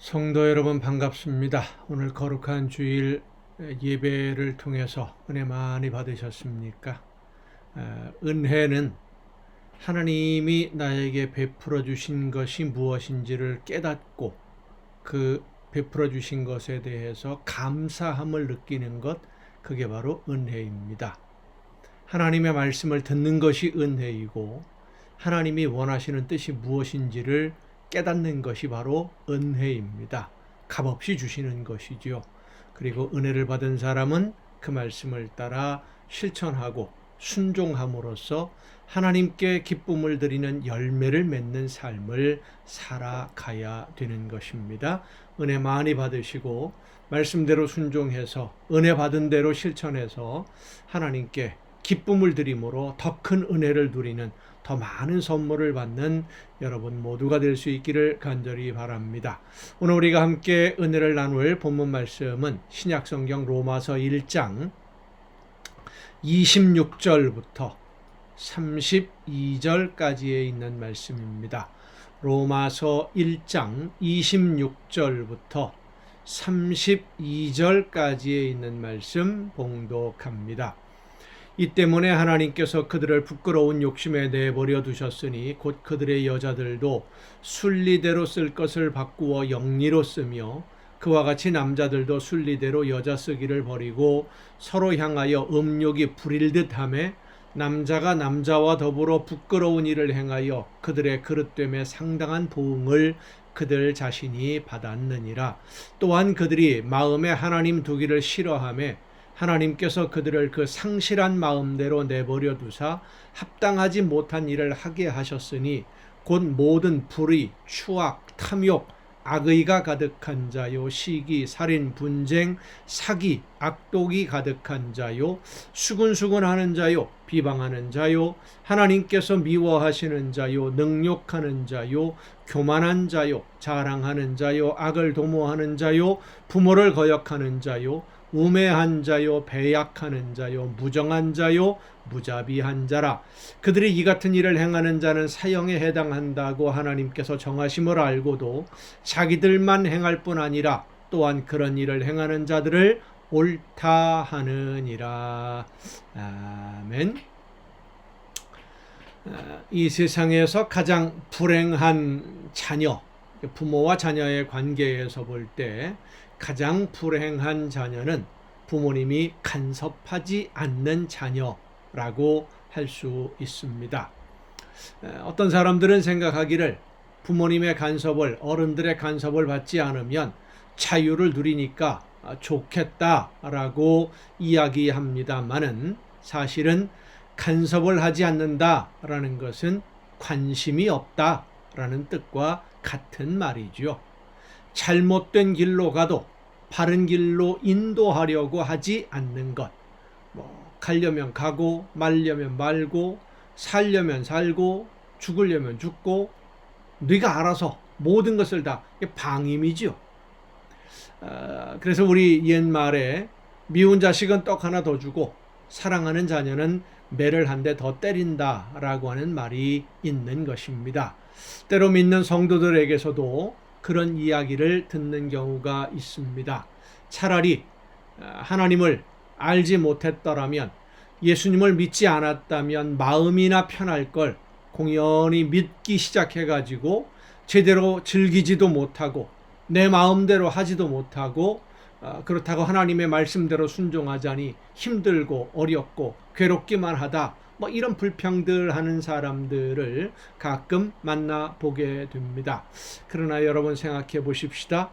성도 여러분 반갑습니다. 오늘 거룩한 주일 예배를 통해서 은혜 많이 받으셨습니까? 은혜는 하나님이 나에게 베풀어 주신 것이 무엇인지를 깨닫고 그 베풀어 주신 것에 대해서 감사함을 느끼는 것, 그게 바로 은혜입니다. 하나님의 말씀을 듣는 것이 은혜이고 하나님이 원하시는 뜻이 무엇인지를 깨닫는 것이 바로 은혜입니다. 값없이 주시는 것이죠. 그리고 은혜를 받은 사람은 그 말씀을 따라 실천하고 순종함으로써 하나님께 기쁨을 드리는 열매를 맺는 삶을 살아가야 되는 것입니다. 은혜 많이 받으시고 말씀대로 순종해서 은혜 받은 대로 실천해서 하나님께 기쁨을 드림으로 더 큰 은혜를 누리는, 더 많은 선물을 받는 여러분 모두가 될 수 있기를 간절히 바랍니다. 오늘 우리가 함께 은혜를 나눌 본문 말씀은 신약성경 로마서 1장 26절부터 32절까지에 있는 말씀입니다. 로마서 1장 26절부터 32절까지에 있는 말씀 봉독합니다. 이 때문에 하나님께서 그들을 부끄러운 욕심에 내버려 두셨으니 곧 그들의 여자들도 순리대로 쓸 것을 바꾸어 영리로 쓰며 그와 같이 남자들도 순리대로 여자 쓰기를 버리고 서로 향하여 음욕이 부릴 듯하며 남자가 남자와 더불어 부끄러운 일을 행하여 그들의 그릇됨에 상당한 보응을 그들 자신이 받았느니라. 또한 그들이 마음에 하나님 두기를 싫어하며 하나님께서 그들을 그 상실한 마음대로 내버려 두사 합당하지 못한 일을 하게 하셨으니 곧 모든 불의, 추악, 탐욕, 악의가 가득한 자요, 시기, 살인, 분쟁, 사기, 악독이 가득한 자요, 수근수근하는 자요, 비방하는 자요, 하나님께서 미워하시는 자요, 능욕하는 자요, 교만한 자요, 자랑하는 자요, 악을 도모하는 자요, 부모를 거역하는 자요, 우매한 자요, 배약하는 자요, 무정한 자요, 무자비한 자라. 그들이 이 같은 일을 행하는 자는 사형에 해당한다고 하나님께서 정하심을 알고도 자기들만 행할 뿐 아니라 또한 그런 일을 행하는 자들을 옳다 하느니라. 아멘. 이 세상에서 가장 불행한 자녀, 부모와 자녀의 관계에서 볼 때 가장 불행한 자녀는 부모님이 간섭하지 않는 자녀라고 할 수 있습니다. 어떤 사람들은 생각하기를 부모님의 간섭을, 어른들의 간섭을 받지 않으면 자유를 누리니까 좋겠다라고 이야기합니다만은 사실은 간섭을 하지 않는다라는 것은 관심이 없다라는 뜻과 같은 말이죠. 잘못된 길로 가도 바른 길로 인도하려고 하지 않는 것. 가려면 가고 말려면 말고 살려면 살고 죽으려면 죽고 네가 알아서 모든 것을 다, 방임이지요. 그래서 우리 옛말에 미운 자식은 떡 하나 더 주고 사랑하는 자녀는 매를 한 대 더 때린다라고 하는 말이 있는 것입니다. 때로 믿는 성도들에게서도 그런 이야기를 듣는 경우가 있습니다. 차라리 하나님을 알지 못했더라면, 예수님을 믿지 않았다면 마음이나 편할 걸 공연히 믿기 시작해가지고 제대로 즐기지도 못하고 내 마음대로 하지도 못하고 그렇다고 하나님의 말씀대로 순종하자니 힘들고 어렵고 괴롭기만 하다, 이런 불평들하는 사람들을 가끔 만나보게 됩니다. 그러나 여러분 생각해 보십시다.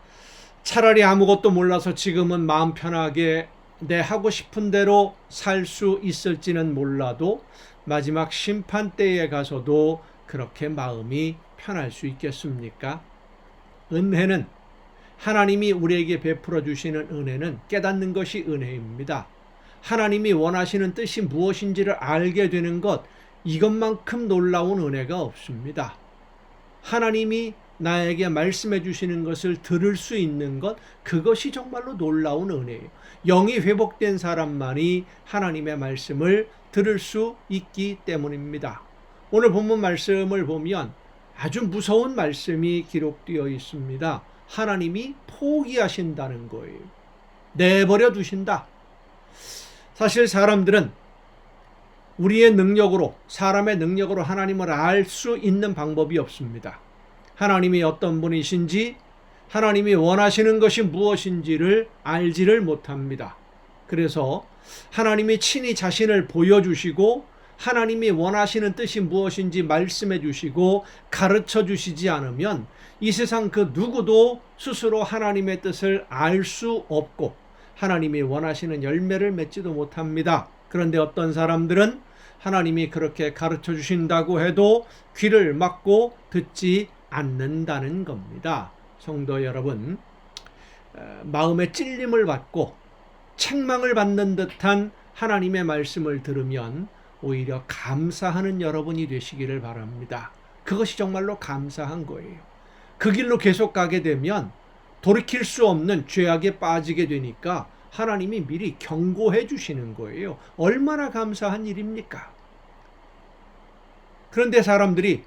차라리 아무것도 몰라서 지금은 마음 편하게 내 하고 싶은 대로 살 수 있을지는 몰라도 마지막 심판 때에 가서도 그렇게 마음이 편할 수 있겠습니까? 은혜는, 하나님이 우리에게 베풀어 주시는 은혜는 깨닫는 것이 은혜입니다. 하나님이 원하시는 뜻이 무엇인지를 알게 되는 것, 이것만큼 놀라운 은혜가 없습니다. 하나님이 나에게 말씀해 주시는 것을 들을 수 있는 것, 그것이 정말로 놀라운 은혜예요. 영이 회복된 사람만이 하나님의 말씀을 들을 수 있기 때문입니다. 오늘 본문 말씀을 보면 아주 무서운 말씀이 기록되어 있습니다. 하나님이 포기하신다는 거예요. 내버려 두신다. 사실 사람들은 우리의 능력으로, 사람의 능력으로 하나님을 알 수 있는 방법이 없습니다. 하나님이 어떤 분이신지, 하나님이 원하시는 것이 무엇인지를 알지를 못합니다. 그래서 하나님이 친히 자신을 보여주시고 하나님이 원하시는 뜻이 무엇인지 말씀해 주시고 가르쳐 주시지 않으면 이 세상 그 누구도 스스로 하나님의 뜻을 알 수 없고 하나님이 원하시는 열매를 맺지도 못합니다. 그런데 어떤 사람들은 하나님이 그렇게 가르쳐 주신다고 해도 귀를 막고 듣지 않는다는 겁니다. 성도 여러분, 마음에 찔림을 받고 책망을 받는 듯한 하나님의 말씀을 들으면 오히려 감사하는 여러분이 되시기를 바랍니다. 그것이 정말로 감사한 거예요. 그 길로 계속 가게 되면 돌이킬 수 없는 죄악에 빠지게 되니까 하나님이 미리 경고해 주시는 거예요. 얼마나 감사한 일입니까? 그런데 사람들이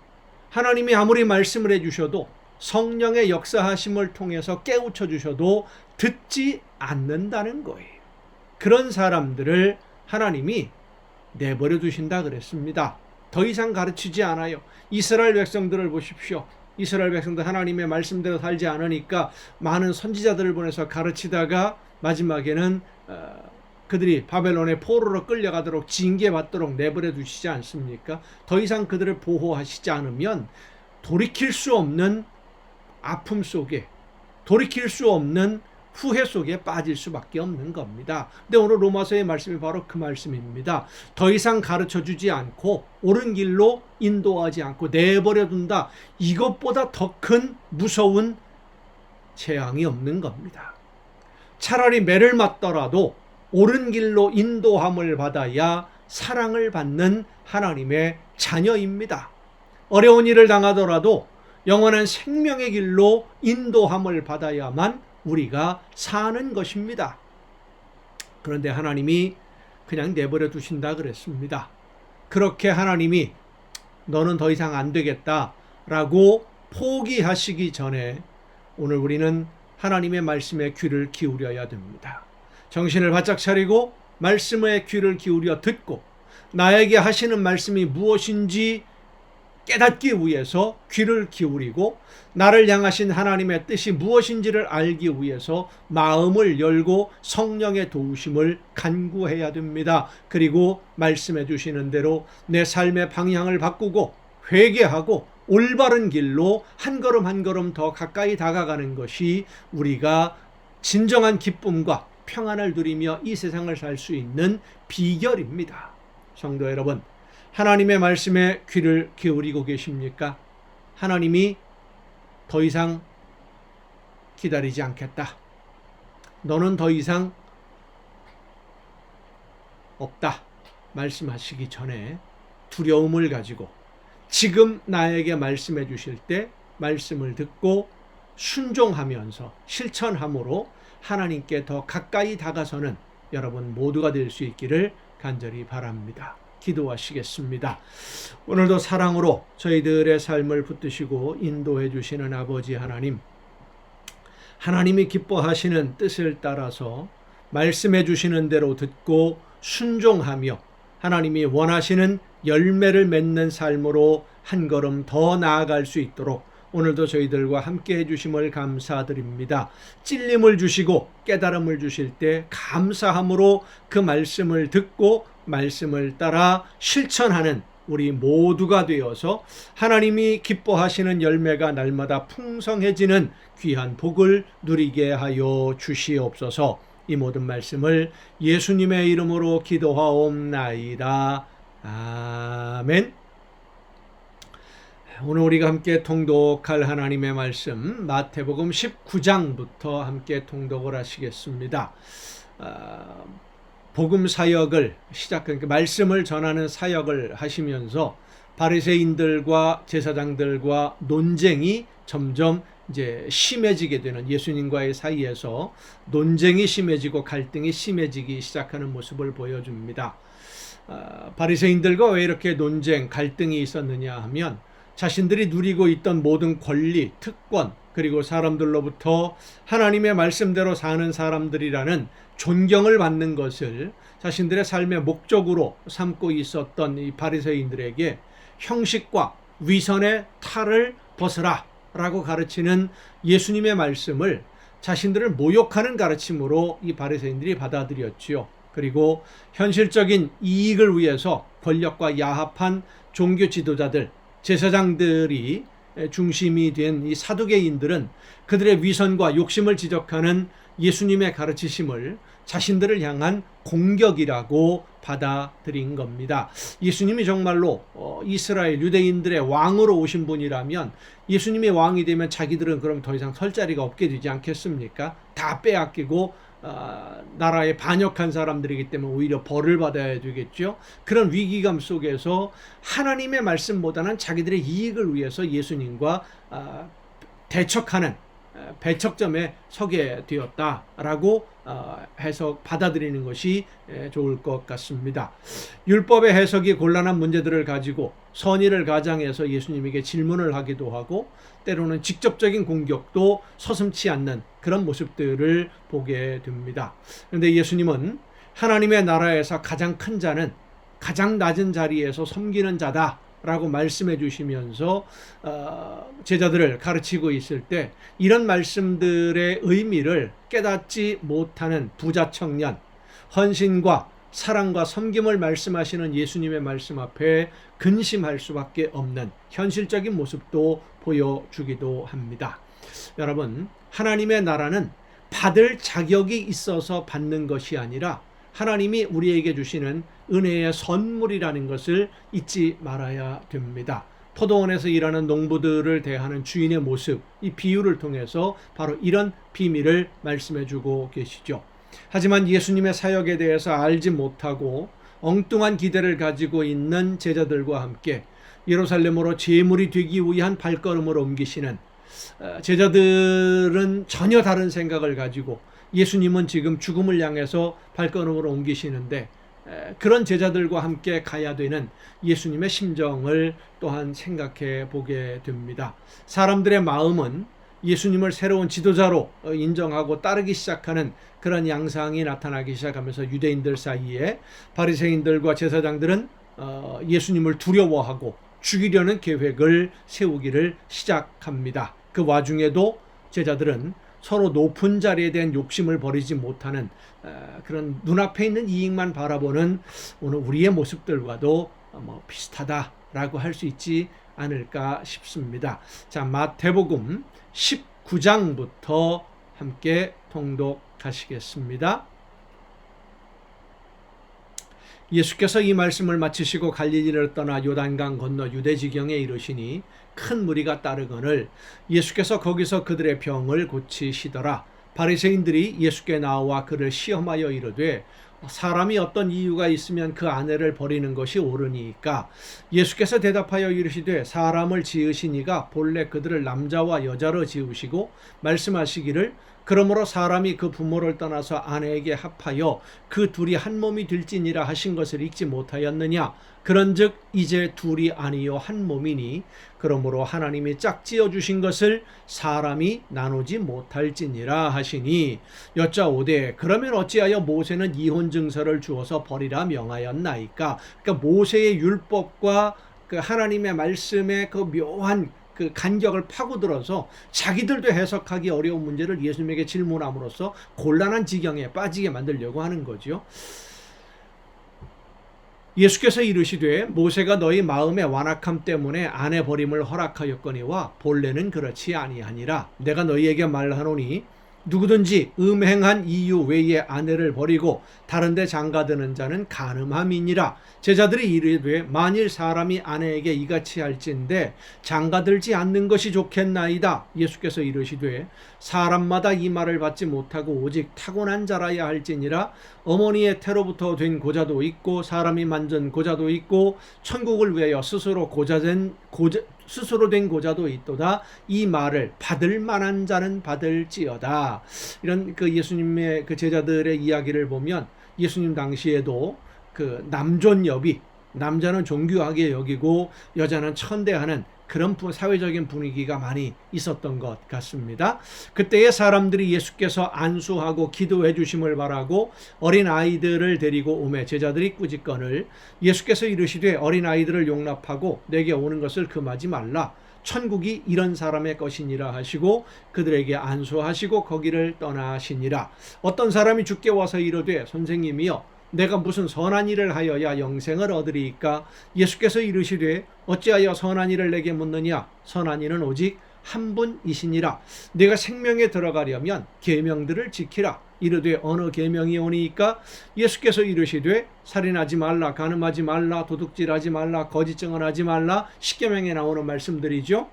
하나님이 아무리 말씀을 해주셔도 성령의 역사하심을 통해서 깨우쳐 주셔도 듣지 않는다는 거예요. 그런 사람들을 하나님이 내버려 두신다 그랬습니다. 더 이상 가르치지 않아요. 이스라엘 백성들을 보십시오. 이스라엘 백성들 하나님의 말씀대로 살지 않으니까 많은 선지자들을 보내서 가르치다가 마지막에는 그들이 바벨론의 포로로 끌려가도록 징계받도록 내버려 두시지 않습니까? 더 이상 그들을 보호하시지 않으면 돌이킬 수 없는 아픔 속에, 돌이킬 수 없는 후회 속에 빠질 수밖에 없는 겁니다. 근데 오늘 로마서의 말씀이 바로 그 말씀입니다. 더 이상 가르쳐 주지 않고 옳은 길로 인도하지 않고 내버려 둔다. 이것보다 더 큰 무서운 재앙이 없는 겁니다. 차라리 매를 맞더라도 옳은 길로 인도함을 받아야 사랑을 받는 하나님의 자녀입니다. 어려운 일을 당하더라도 영원한 생명의 길로 인도함을 받아야만 우리가 사는 것입니다. 그런데 하나님이 그냥 내버려 두신다 그랬습니다. 그렇게 하나님이 너는 더 이상 안 되겠다라고 포기하시기 전에 오늘 우리는 하나님의 말씀에 귀를 기울여야 됩니다. 정신을 바짝 차리고 말씀에 귀를 기울여 듣고 나에게 하시는 말씀이 무엇인지 깨닫기 위해서 귀를 기울이고 나를 향하신 하나님의 뜻이 무엇인지를 알기 위해서 마음을 열고 성령의 도우심을 간구해야 됩니다. 그리고 말씀해 주시는 대로 내 삶의 방향을 바꾸고 회개하고 올바른 길로 한 걸음 한 걸음 더 가까이 다가가는 것이 우리가 진정한 기쁨과 평안을 누리며 이 세상을 살 수 있는 비결입니다. 성도 여러분, 하나님의 말씀에 귀를 기울이고 계십니까? 하나님이 더 이상 기다리지 않겠다. 너는 더 이상 없다. 말씀하시기 전에 두려움을 가지고 지금 나에게 말씀해 주실 때 말씀을 듣고 순종하면서 실천함으로 하나님께 더 가까이 다가서는 여러분 모두가 될 수 있기를 간절히 바랍니다. 기도하시겠습니다. 오늘도 사랑으로 저희들의 삶을 붙드시고 인도해 주시는 아버지 하나님, 하나님이 기뻐하시는 뜻을 따라서 말씀해 주시는 대로 듣고 순종하며 하나님이 원하시는 열매를 맺는 삶으로 한 걸음 더 나아갈 수 있도록 오늘도 저희들과 함께 해주심을 감사드립니다. 찔림을 주시고 깨달음을 주실 때 감사함으로 그 말씀을 듣고 말씀을 따라 실천하는 우리 모두가 되어서 하나님이 기뻐하시는 열매가 날마다 풍성해지는 귀한 복을 누리게 하여 주시옵소서. 이 모든 말씀을 예수님의 이름으로 기도하옵나이다. 아멘. 오늘 우리가 함께 통독할 하나님의 말씀 마태복음 19장부터 함께 통독을 하시겠습니다. 복음 사역을 시작한 말씀을 전하는 사역을 하시면서 바리새인들과 제사장들과 논쟁이 점점 이제 심해지게 되는 예수님과의 사이에서 논쟁이 심해지고 갈등이 심해지기 시작하는 모습을 보여줍니다. 바리새인들과 왜 이렇게 논쟁, 갈등이 있었느냐 하면 자신들이 누리고 있던 모든 권리, 특권, 그리고 사람들로부터 하나님의 말씀대로 사는 사람들이라는 존경을 받는 것을 자신들의 삶의 목적으로 삼고 있었던 이 바리새인들에게 형식과 위선의 탈을 벗으라 라고 가르치는 예수님의 말씀을 자신들을 모욕하는 가르침으로 이 바리새인들이 받아들였지요. 그리고 현실적인 이익을 위해서 권력과 야합한 종교 지도자들, 제사장들이 중심이 된 이 사두개인들은 그들의 위선과 욕심을 지적하는 예수님의 가르치심을 자신들을 향한 공격이라고 받아들인 겁니다. 예수님이 정말로 이스라엘 유대인들의 왕으로 오신 분이라면 예수님이 왕이 되면 자기들은 그럼 더 이상 설 자리가 없게 되지 않겠습니까? 다 빼앗기고 나라에 반역한 사람들이기 때문에 오히려 벌을 받아야 되겠죠. 그런 위기감 속에서 하나님의 말씀보다는 자기들의 이익을 위해서 예수님과 대척하는 배척점에 서게 되었다라고 해석 받아들이는 것이 좋을 것 같습니다. 율법의 해석이 곤란한 문제들을 가지고 선의를 가장해서 예수님에게 질문을 하기도 하고 때로는 직접적인 공격도 서슴지 않는 그런 모습들을 보게 됩니다. 그런데 예수님은 하나님의 나라에서 가장 큰 자는 가장 낮은 자리에서 섬기는 자다 라고 말씀해 주시면서 제자들을 가르치고 있을 때 이런 말씀들의 의미를 깨닫지 못하는 부자 청년, 헌신과 사랑과 섬김을 말씀하시는 예수님의 말씀 앞에 근심할 수밖에 없는 현실적인 모습도 보여주기도 합니다. 여러분, 하나님의 나라는 받을 자격이 있어서 받는 것이 아니라 하나님이 우리에게 주시는 은혜의 선물이라는 것을 잊지 말아야 됩니다. 포도원에서 일하는 농부들을 대하는 주인의 모습, 이 비유를 통해서 바로 이런 비밀을 말씀해 주고 계시죠. 하지만 예수님의 사역에 대해서 알지 못하고 엉뚱한 기대를 가지고 있는 제자들과 함께 예루살렘으로 제물이 되기 위한 발걸음을 옮기시는 제자들은 전혀 다른 생각을 가지고 예수님은 지금 죽음을 향해서 발걸음을 옮기시는데 그런 제자들과 함께 가야 되는 예수님의 심정을 또한 생각해 보게 됩니다. 사람들의 마음은 예수님을 새로운 지도자로 인정하고 따르기 시작하는 그런 양상이 나타나기 시작하면서 유대인들 사이에 바리새인들과 제사장들은 예수님을 두려워하고 죽이려는 계획을 세우기를 시작합니다. 그 와중에도 제자들은 서로 높은 자리에 대한 욕심을 버리지 못하는 그런 눈앞에 있는 이익만 바라보는 오늘 우리의 모습들과도 비슷하다라고 할 수 있지 않을까 싶습니다. 자, 마태복음 19장부터 함께 통독하시겠습니다. 예수께서 이 말씀을 마치시고 갈릴리를 떠나 요단강 건너 유대 지경에 이르시니 큰 무리가 따르거늘 예수께서 거기서 그들의 병을 고치시더라. 바리새인들이 예수께 나와 그를 시험하여 이르되 사람이 어떤 이유가 있으면 그 아내를 버리는 것이 옳으니까. 예수께서 대답하여 이르시되 사람을 지으시니가 본래 그들을 남자와 여자로 지으시고 말씀하시기를 그러므로 사람이 그 부모를 떠나서 아내에게 합하여 그 둘이 한 몸이 될지니라 하신 것을 읽지 못하였느냐. 그런즉 이제 둘이 아니요 한 몸이니 그러므로 하나님이 짝지어 주신 것을 사람이 나누지 못할지니라 하시니. 여짜오되 그러면 어찌하여 모세는 이혼 증서를 주어서 버리라 명하였나이까. 그러니까 모세의 율법과 그 하나님의 말씀의 그 묘한 그 간격을 파고들어서 자기들도 해석하기 어려운 문제를 예수님에게 질문함으로써 곤란한 지경에 빠지게 만들려고 하는 거죠. 예수께서 이르시되 모세가 너희 마음의 완악함 때문에 아내 버림을 허락하였거니와 본래는 그렇지 아니하니라. 내가 너희에게 말하노니 누구든지 음행한 이유 외에 아내를 버리고 다른 데 장가드는 자는 간음함이니라. 제자들이 이르되 만일 사람이 아내에게 이같이 할진대 장가들지 않는 것이 좋겠나이다. 예수께서 이르시되 사람마다 이 말을 받지 못하고 오직 타고난 자라야 할지니라. 어머니의 태로부터 된 고자도 있고 사람이 만든 고자도 있고 천국을 위하여 스스로 된 고자도 있도다. 이 말을 받을 만한 자는 받을지어다. 이런 그 예수님의 그 제자들의 이야기를 보면 예수님 당시에도 그 남존여비, 남자는 존귀하게 여기고 여자는 천대하는 그런 사회적인 분위기가 많이 있었던 것 같습니다. 그때의 사람들이 예수께서 안수하고 기도해 주심을 바라고 어린 아이들을 데리고 오매 제자들이 꾸짖거늘 예수께서 이르시되 어린 아이들을 용납하고 내게 오는 것을 금하지 말라. 천국이 이런 사람의 것이니라 하시고 그들에게 안수하시고 거기를 떠나시니라. 어떤 사람이 주께 와서 이르되 선생님이여 내가 무슨 선한 일을 하여야 영생을 얻으리이까? 예수께서 이르시되 어찌하여 선한 일을 내게 묻느냐? 선한 이는 오직 한 분이시니라. 내가 생명에 들어가려면 계명들을 지키라. 이르되 어느 계명이 오니이까? 예수께서 이르시되 살인하지 말라, 간음하지 말라, 도둑질하지 말라, 거짓 증언하지 말라. 십계명에 나오는 말씀들이죠.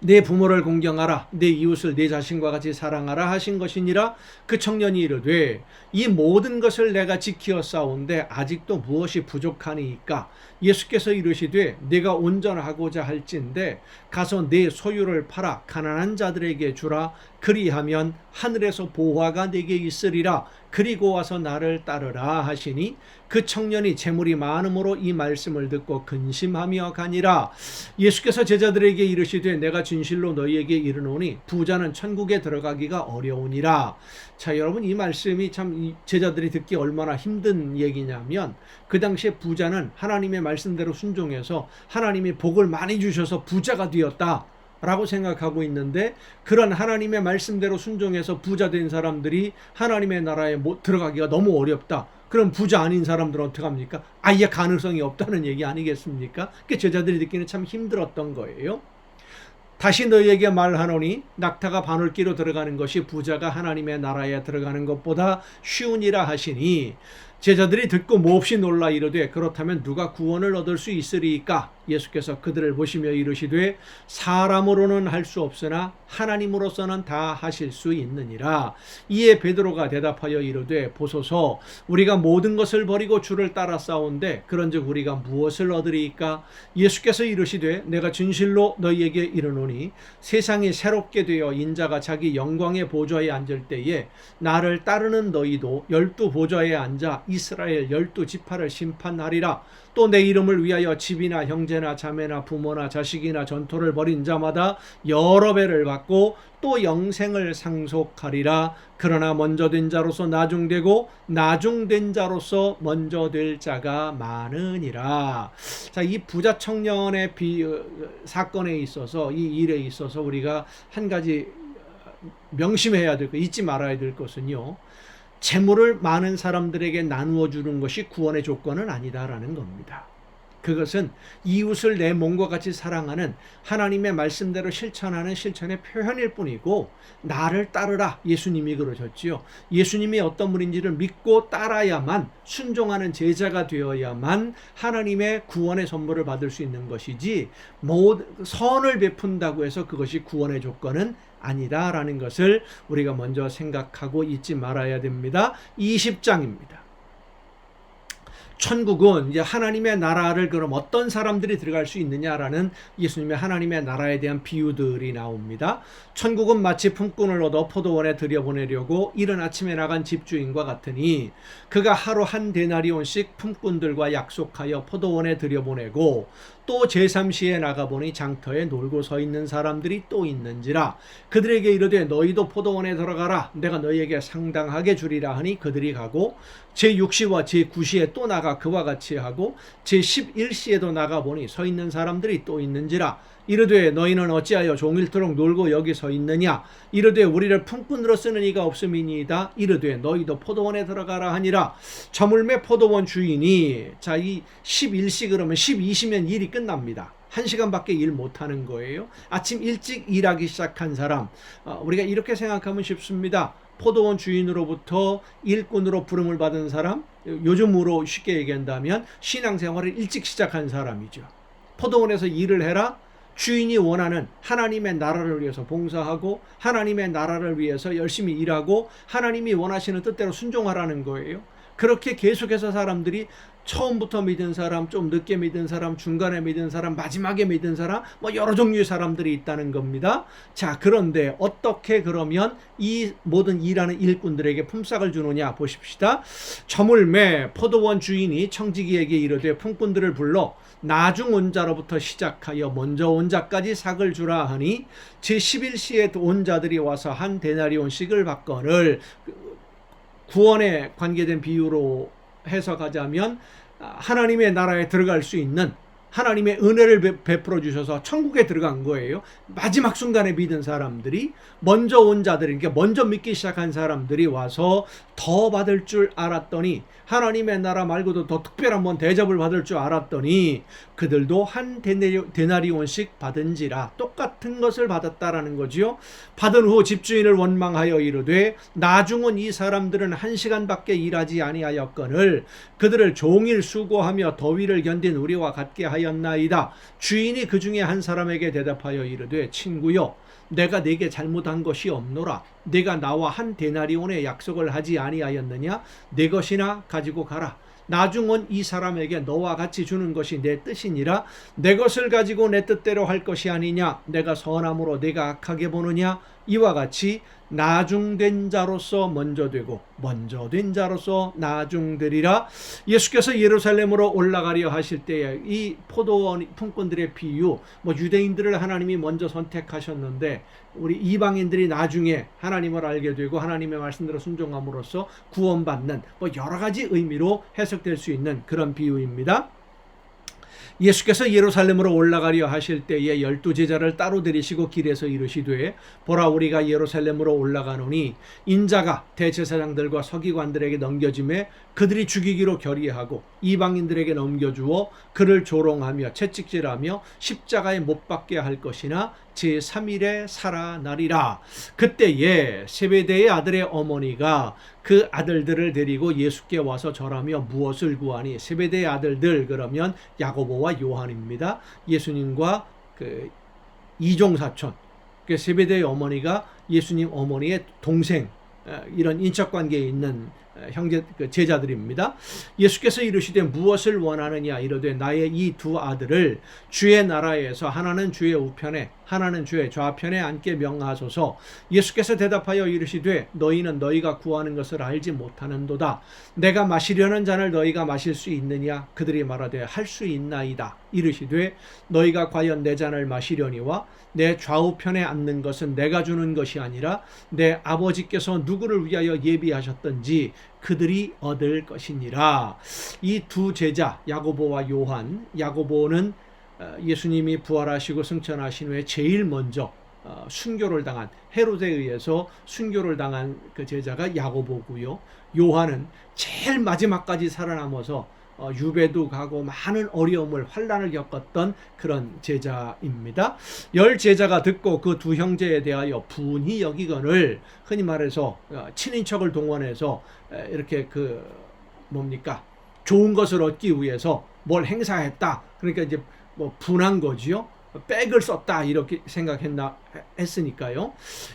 내 부모를 공경하라, 내 이웃을 내 자신과 같이 사랑하라 하신 것이니라. 그 청년이 이르되 이 모든 것을 내가 지키었사온데 아직도 무엇이 부족하니이까? 예수께서 이르시되 내가 온전하고자 할진대 가서 내 소유를 팔아 가난한 자들에게 주라. 그리하면 하늘에서 보화가 내게 있으리라. 그리고 와서 나를 따르라 하시니 그 청년이 재물이 많음으로 이 말씀을 듣고 근심하며 가니라. 예수께서 제자들에게 이르시되 내가 진실로 너희에게 이르노니 부자는 천국에 들어가기가 어려우니라. 자, 여러분, 이 말씀이 참 제자들이 듣기 얼마나 힘든 얘기냐면 그 당시에 부자는 하나님의 말씀대로 순종해서 하나님이 복을 많이 주셔서 부자가 되었다 라고 생각하고 있는데, 그런 하나님의 말씀대로 순종해서 부자 된 사람들이 하나님의 나라에 들어가기가 너무 어렵다. 그럼 부자 아닌 사람들은 어떻게 합니까? 아예 가능성이 없다는 얘기 아니겠습니까? 그 제자들이 듣기는 참 힘들었던 거예요. 다시 너희에게 말하노니 낙타가 바늘귀로 들어가는 것이 부자가 하나님의 나라에 들어가는 것보다 쉬우니라 하시니 제자들이 듣고 몹시 놀라 이르되 그렇다면 누가 구원을 얻을 수 있으리이까? 예수께서 그들을 보시며 이르시되 사람으로는 할 수 없으나 하나님으로서는 다 하실 수 있느니라. 이에 베드로가 대답하여 이르되 보소서 우리가 모든 것을 버리고 주를 따라 싸운데 그런즉 우리가 무엇을 얻으리이까? 예수께서 이르시되 내가 진실로 너희에게 이르노니 세상이 새롭게 되어 인자가 자기 영광의 보좌에 앉을 때에 나를 따르는 너희도 12 보좌에 앉아 이스라엘 12지파를 심판하리라. 또 내 이름을 위하여 집이나 형제나 자매나 부모나 자식이나 전토를 벌인 자마다 여러 배를 받고 또 영생을 상속하리라. 그러나 먼저 된 자로서 나중되고 나중된 자로서 먼저 될 자가 많으니라. 자, 이 부자 청년의 사건에 있어서, 이 일에 있어서 우리가 한 가지 명심해야 될 것, 잊지 말아야 될 것은요, 재물을 많은 사람들에게 나누어 주는 것이 구원의 조건은 아니다라는 겁니다. 그것은 이웃을 내 몸과 같이 사랑하는 하나님의 말씀대로 실천하는 실천의 표현일 뿐이고, 나를 따르라, 예수님이 그러셨지요. 예수님이 어떤 분인지를 믿고 따라야만, 순종하는 제자가 되어야만 하나님의 구원의 선물을 받을 수 있는 것이지, 선을 베푼다고 해서 그것이 구원의 조건은 아니다라는 것을 우리가 먼저 생각하고 잊지 말아야 됩니다. 20장입니다. 천국은 이제 하나님의 나라를 그럼 어떤 사람들이 들어갈 수 있느냐라는 예수님의 하나님의 나라에 대한 비유들이 나옵니다. 천국은 마치 품꾼을 얻어 포도원에 들여보내려고 이른 아침에 나간 집주인과 같으니 그가 하루 한 데나리온씩 품꾼들과 약속하여 포도원에 들여보내고 또 제3시에 나가보니 장터에 놀고 서 있는 사람들이 또 있는지라. 그들에게 이르되 너희도 포도원에 들어가라. 내가 너희에게 상당하게 주리라 하니 그들이 가고 제6시와 제9시에 또 나가 그와 같이 하고 제11시에도 나가보니 서 있는 사람들이 또 있는지라. 이르되 너희는 어찌하여 종일토록 놀고 여기 서 있느냐? 이르되 우리를 품꾼으로 쓰는 이가 없음이니이다. 이르되 너희도 포도원에 들어가라 하니라. 저물매 포도원 주인이, 자, 이 11시 그러면 12시면 일이 끝납니다. 1시간밖에 일 못하는 거예요. 아침 일찍 일하기 시작한 사람, 우리가 이렇게 생각하면 쉽습니다. 포도원 주인으로부터 일꾼으로 부름을 받은 사람, 요즘으로 쉽게 얘기한다면 신앙생활을 일찍 시작한 사람이죠. 포도원에서 일을 해라. 주인이 원하는 하나님의 나라를 위해서 봉사하고 하나님의 나라를 위해서 열심히 일하고 하나님이 원하시는 뜻대로 순종하라는 거예요. 그렇게 계속해서 사람들이 처음부터 믿은 사람, 좀 늦게 믿은 사람, 중간에 믿은 사람, 마지막에 믿은 사람, 뭐 여러 종류의 사람들이 있다는 겁니다. 자, 그런데 어떻게 그러면 이 모든 일하는 일꾼들에게 품삯을 주느냐 보십시다. 저물매 포도원 주인이 청지기에게 이르되 품꾼들을 불러 나중 온 자로부터 시작하여 먼저 온 자까지 삭을 주라 하니 제11시에 온 자들이 와서 한 데나리온씩을 받거늘. 구원에 관계된 비유로 해석하자면 하나님의 나라에 들어갈 수 있는, 하나님의 은혜를 베풀어 주셔서 천국에 들어간 거예요. 마지막 순간에 믿은 사람들이, 먼저 온 자들이, 그러니까 먼저 믿기 시작한 사람들이 와서 더 받을 줄 알았더니, 하나님의 나라 말고도 더 특별한 대접을 받을 줄 알았더니 그들도 한 데나리온씩 받은지라. 똑같은 것을 받았다라는 거지요. 받은 후 집주인을 원망하여 이르되 나중은 이 사람들은 1시간밖에 일하지 아니하였거늘 그들을 종일 수고하며 더위를 견딘 우리와 같게 하였나이다. 주인이 그 중에 한 사람에게 대답하여 이르되 친구여, 내가 네게 잘못한 것이 없노라. 네가 나와 한 데나리온의 약속을 하지 아니하였느냐? 네 것이나 가지고 가라. 나중은 이 사람에게 너와 같이 주는 것이 내 뜻이니라. 내 것을 가지고 내 뜻대로 할 것이 아니냐? 내가 선함으로 네가 악하게 보느냐? 이와 같이 나중된 자로서 먼저 되고 먼저 된 자로서 나중되리라. 예수께서 예루살렘으로 올라가려 하실 때에 이 포도원 품꾼들의 비유, 유대인들을 하나님이 먼저 선택하셨는데 우리 이방인들이 나중에 하나님을 알게 되고 하나님의 말씀대로 순종함으로써 구원받는 여러 가지 의미로 해석될 수 있는 그런 비유입니다. 예수께서 예루살렘으로 올라가려 하실 때에 12제자를 따로 데리시고 길에서 이르시되 보라, 우리가 예루살렘으로 올라가노니 인자가 대제사장들과 서기관들에게 넘겨짐에 그들이 죽이기로 결의하고 이방인들에게 넘겨주어 그를 조롱하며 채찍질하며 십자가에 못 박게 할 것이나 제3일에 살아나리라. 그때에 세베대의 아들의 어머니가 그 아들들을 데리고 예수께 와서 절하며 무엇을 구하니? 세베대의 아들들 그러면 야고보와 요한입니다. 예수님과 그 이종사촌, 그 세베대의 어머니가 예수님 어머니의 동생, 이런 인척관계에 있는 형제 제자들입니다. 예수께서 이르시되 무엇을 원하느냐? 이르되 나의 이 두 아들을 주의 나라에서 하나는 주의 우편에 하나는 주의 좌편에 앉게 명하소서. 예수께서 대답하여 이르시되 너희는 너희가 구하는 것을 알지 못하는도다. 내가 마시려는 잔을 너희가 마실 수 있느냐? 그들이 말하되 할 수 있나이다. 이르시되 너희가 과연 내 잔을 마시려니와 내 좌우편에 앉는 것은 내가 주는 것이 아니라 내 아버지께서 누구를 위하여 예비하셨던지 그들이 얻을 것이니라. 이 두 제자 야고보와 요한, 야고보는 예수님이 부활하시고 승천하신 후에 제일 먼저 순교를 당한, 헤롯에 의해서 순교를 당한 그 제자가 야고보고요. 요한은 제일 마지막까지 살아남아서 유배도 가고 많은 어려움을, 환난을 겪었던 그런 제자입니다. 10 제자가 듣고 그 두 형제에 대하여 분히 여기거늘, 흔히 말해서 친인척을 동원해서 이렇게 좋은 것을 얻기 위해서 뭘 행사했다. 그러니까 이제 분한 거지요. 백을 썼다 이렇게 했으니까요.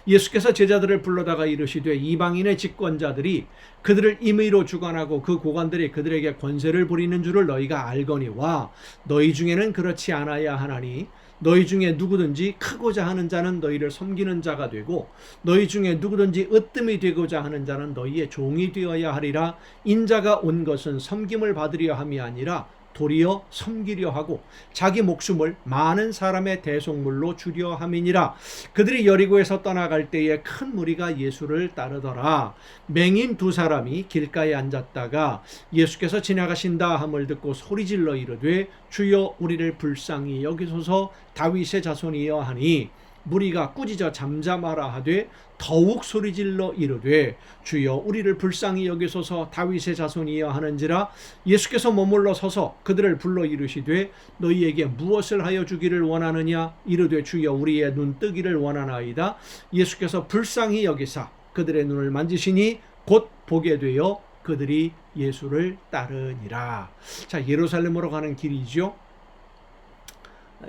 예수께서 제자들을 불러다가 이르시되 이방인의 집권자들이 그들을 임의로 주관하고 그 고관들이 그들에게 권세를 부리는 줄을 너희가 알거니와 너희 중에는 그렇지 않아야 하나니 너희 중에 누구든지 크고자 하는 자는 너희를 섬기는 자가 되고 너희 중에 누구든지 으뜸이 되고자 하는 자는 너희의 종이 되어야 하리라. 인자가 온 것은 섬김을 받으려 함이 아니라 도리어 섬기려 하고 자기 목숨을 많은 사람의 대속물로 주려 함이니라. 그들이 여리고에서 떠나갈 때에 큰 무리가 예수를 따르더라. 맹인 두 사람이 길가에 앉았다가 예수께서 지나가신다 함을 듣고 소리질러 이르되 주여 우리를 불쌍히 여기소서 다윗의 자손이여 하니 무리가 꾸짖어 잠잠하라 하되 더욱 소리질러 이르되 주여 우리를 불쌍히 여기소서 다윗의 자손이여 하는지라. 예수께서 머물러 서서 그들을 불러 이르시되 너희에게 무엇을 하여 주기를 원하느냐? 이르되 주여 우리의 눈 뜨기를 원하나이다. 예수께서 불쌍히 여기사 그들의 눈을 만지시니 곧 보게 되어 그들이 예수를 따르니라. 자, 예루살렘으로 가는 길이죠.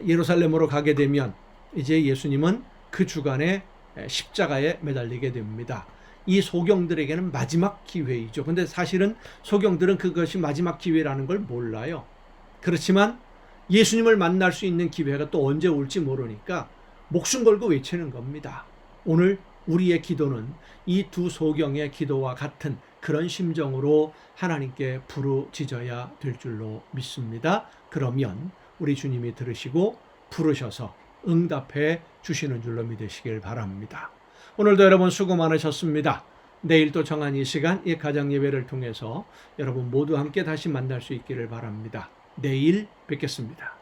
예루살렘으로 가게 되면 이제 예수님은 그 주간에 십자가에 매달리게 됩니다. 이 소경들에게는 마지막 기회이죠. 근데 사실은 소경들은 그것이 마지막 기회라는 걸 몰라요. 그렇지만 예수님을 만날 수 있는 기회가 또 언제 올지 모르니까 목숨 걸고 외치는 겁니다. 오늘 우리의 기도는 이 두 소경의 기도와 같은 그런 심정으로 하나님께 부르짖어야 될 줄로 믿습니다. 그러면 우리 주님이 들으시고 부르셔서 응답해 주시는 줄로 믿으시길 바랍니다. 오늘도 여러분 수고 많으셨습니다. 내일 또 정한 이 시간 이 가정 예배를 통해서 여러분 모두 함께 다시 만날 수 있기를 바랍니다. 내일 뵙겠습니다.